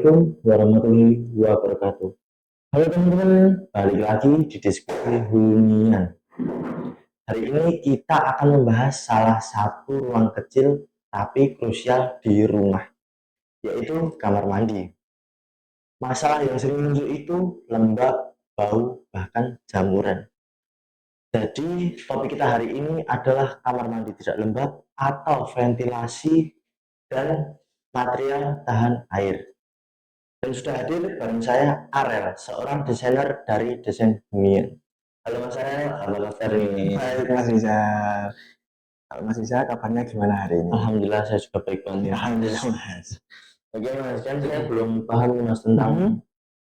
Assalamualaikum warahmatullahi wabarakatuh. Halo teman-teman, balik lagi di diskusi hunian. Hari ini kita akan membahas salah satu ruang kecil tapi krusial di rumah, yaitu kamar mandi. Masalah yang sering muncul itu lembab, bau, bahkan jamuran. Jadi topik kita hari ini adalah kamar mandi tidak lembab atau ventilasi dan material tahan air. Dan sudah hadir bareng saya Arel, seorang desainer dari Desain Hunian. Halo Mas Arel, apa kabar nih? Baik Mas Rizal. Kalau Mas Rizal kabarnya gimana hari ini? Alhamdulillah saya juga baik banget. Alhamdulillah Mas. Oke Mas, kan saya belum paham nih Mas tentang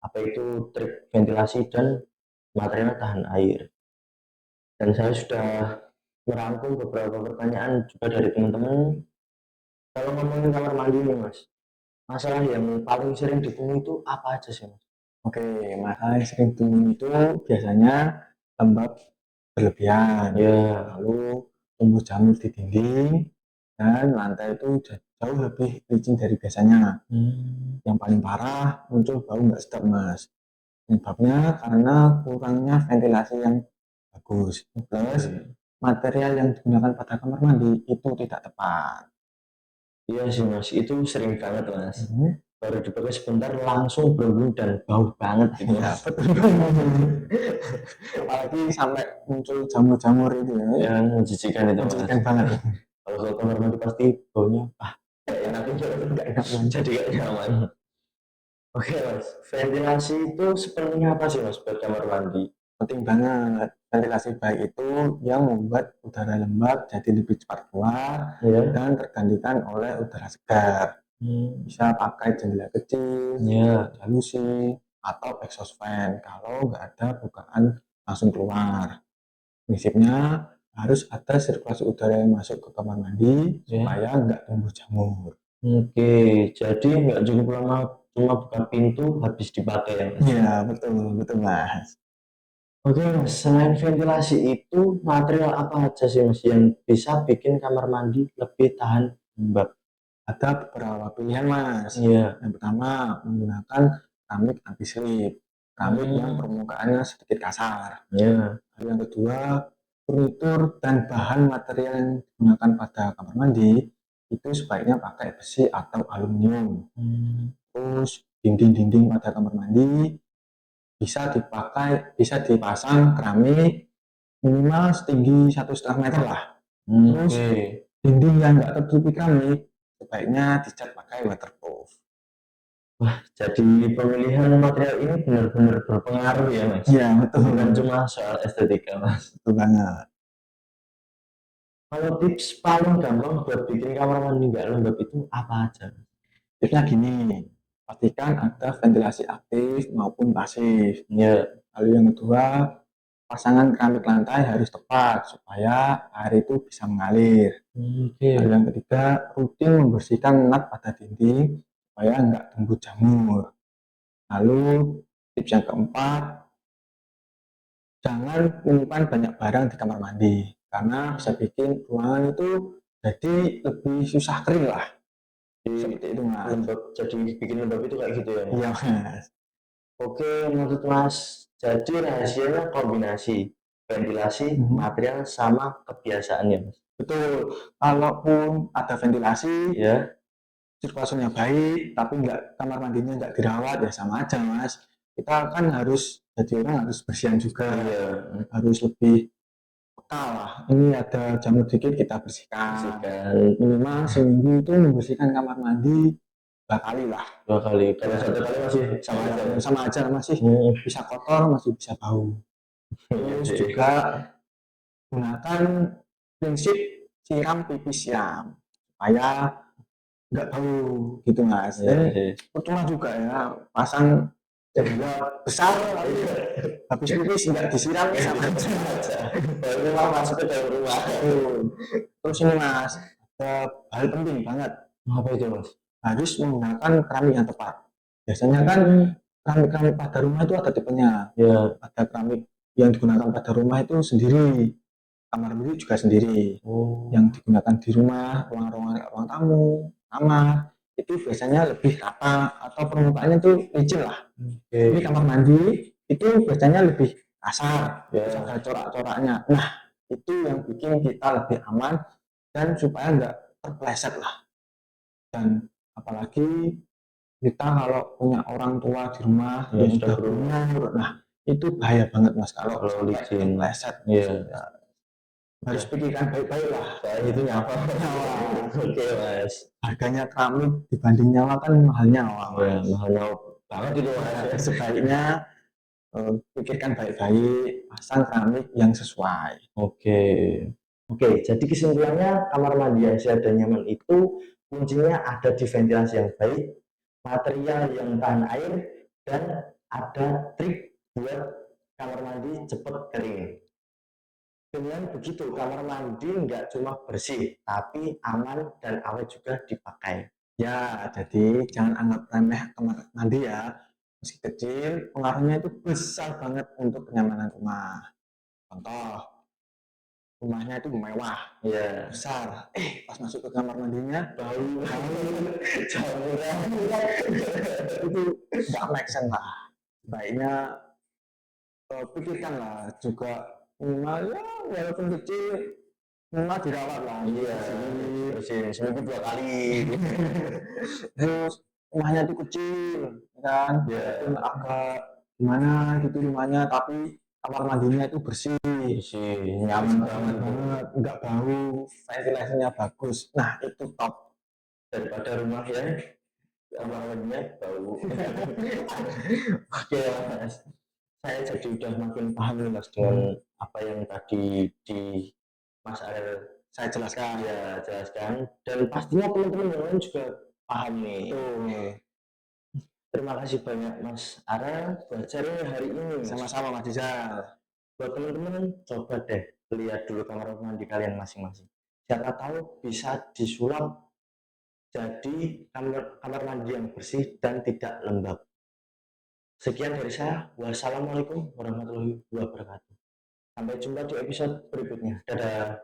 apa itu trik ventilasi dan material tahan air. Dan saya sudah merangkum beberapa pertanyaan juga dari teman-teman. Kalau ngomongin kamar mandi nih Mas, masalah yang paling sering ditemui itu apa aja sih Mas? Oke, masalah yang sering temui itu biasanya lembab berlebihan, Ya, lalu tumbuh jamur di dinding, dan lantai itu jauh lebih licin dari biasanya. Yang paling parah muncul bau nggak sedap Mas. Penyebabnya karena kurangnya ventilasi yang bagus, plus material yang digunakan pada kamar mandi itu tidak tepat. iya sih Mas, itu sering banget Mas. Baru dipakai sebentar langsung berembun dan bau banget gitu Ya, Mas. betul banget. Apalagi sampai muncul jamur-jamur itu ya. Yang menjijikan itu Mas. Menjijikan banget. Kalau ke kamar mandi pasti baunya gak enak juga, Nggak enak banget. jadi gak nyaman. Oke Mas, ventilasi itu sepenting apa sih Mas buat kamar mandi? Penting banget. Ventilasi baik itu yang membuat udara lembab jadi lebih cepat keluar Ya, dan tergantikan oleh udara segar. Bisa pakai jendela kecil, ya, jalusi, atau exhaust fan kalau nggak ada bukaan langsung keluar. Prinsipnya harus ada sirkulasi udara yang masuk ke kamar mandi ya. supaya nggak tumbuh jamur. Oke, jadi nggak cukup lama cuma buka pintu habis dipakai ya Mas? Iya, betul, betul Mas. Oke Mas, selain ventilasi itu material apa aja sih Mas yang bisa bikin kamar mandi lebih tahan lembab? Ada beberapa pilihan Mas. Iya. Yang pertama menggunakan keramik anti slip, keramik yang permukaannya sedikit kasar. Ya. Lalu yang kedua, furnitur dan bahan material yang digunakan pada kamar mandi itu sebaiknya pakai besi atau aluminium. Terus dinding-dinding pada kamar mandi bisa dipasang keramik minimal setinggi 1,5 meter lah. Terus dinding yang nggak tertutupi keramik sebaiknya dicat pakai waterproof. Wah, jadi pemilihan material ini benar-benar berpengaruh ya Mas? Iya betul. Bukan cuma soal estetika Mas. Betul banget. Kalau tips paling gampang buat bikin kamar mandi nggak lembab itu apa aja? Tipsnya gini, pastikan ada ventilasi aktif maupun pasif. Ya. Lalu yang kedua, pasangan keramik lantai harus tepat supaya air itu bisa mengalir. Lalu yang ketiga, rutin membersihkan nat pada dinding supaya nggak tumbuh jamur. Lalu tips yang keempat, jangan menyimpan banyak barang di kamar mandi karena bisa bikin ruangan itu jadi lebih susah kering lah. Seperti itu Mas. Lembab, jadi bikin lembab itu kayak gitu ya Mas? Iya Mas. Oke, menurut Mas, jadi rahasianya kombinasi ventilasi, material, sama kebiasaannya Mas? Betul. Kalaupun ada ventilasi, Ya. sirkulasinya baik, tapi nggak kamar mandinya nggak dirawat ya sama aja Mas. Kita kan harus jadi orang harus bersihan juga, harus lebih peka lah. Ini ada jamur dikit kita bersihkan. Minimal seminggu itu membersihkan kamar mandi 2 kali lah. 2 kali. Kalau 1 kali masih sama aja. Sama aja masih bisa kotor, masih bisa bau. Terus juga gunakan prinsip siram pipis siram supaya nggak bau gitu Mas. Dan percuma juga ya pasang jendela besar habis pipis nggak disiram sama aja. Baru mau masuk ke dalam rumah. Terus ini Mas, ada hal penting banget. Apa itu Mas? Harus menggunakan keramik yang tepat. Biasanya kan keramik-keramik pada rumah itu ada tipenya. Ya, ada keramik yang digunakan pada rumah itu sendiri. Kamar mandi juga sendiri. Yang digunakan di rumah, ruang tamu, kamar, itu biasanya lebih rata atau permukaannya tuh licin lah. Ini Oke. kamar mandi itu biasanya lebih kasar, Ya. terus ada corak-coraknya. Nah, itu yang bikin kita lebih aman dan supaya nggak terpleset lah. Dan apalagi kita kalau punya orang tua di rumah Ya, yang sudah sudah berumur. berumur, nah itu bahaya banget mas kalau Kalau sampai licin. terpleset. Iya. Ya, harus pikirkan baik-baik lah. Soalnya itu nyawa. Nyawa. Oke mas. Harganya keramik dibanding nyawa kan mahal nyawa Ya, mas. mahal nyawa banget itu mas. Nah, sebaiknya pikirkan baik-baik, pasang keramik yang sesuai. Oke. Oke, jadi kesimpulannya kamar mandi yang sehat dan nyaman itu kuncinya ada di ventilasi yang baik, material yang tahan air, dan ada trik buat kamar mandi cepat kering. Dengan begitu, kamar mandi nggak cuma bersih, tapi aman dan awet juga dipakai. Ya, jadi jangan anggap remeh kamar mandi ya. Meski kecil, pengaruhnya itu besar banget untuk kenyamanan rumah. Contoh, rumahnya itu mewah, Ya, besar. Pas masuk ke kamar mandinya, bau, jamuran. itu nggak make sense lah. Baiknya pikirkanlah juga minimal ya walaupun kecil minimal dirawat lah. Iya, bersihin seminggu 2 kali. Terus rumahnya itu kecil, ya kan? Ya, Walaupun agak gimana gitu rumahnya, tapi kamar mandinya itu bersih, bersih, nyaman banget. nggak bau, ventilasinya bagus. Nah itu top. Daripada rumah yang kamar mandinya bau. Oke, Mas. Saya jadi udah makin paham nih Mas dengan apa yang tadi di Mas Ariel Saya jelaskan. ya jelaskan, dan pastinya teman-teman yang lain juga paham nih. Tuh, Terima kasih banyak Mas Ariel buat sharing hari ini. sama-sama Mas Rizal. Buat teman-teman coba deh lihat dulu kamar mandi kalian masing-masing. Siapa tahu bisa disulap jadi kamar mandi yang bersih dan tidak lembab. Sekian dari saya. Wassalamualaikum warahmatullahi wabarakatuh. Sampai jumpa di episode berikutnya. Dadah.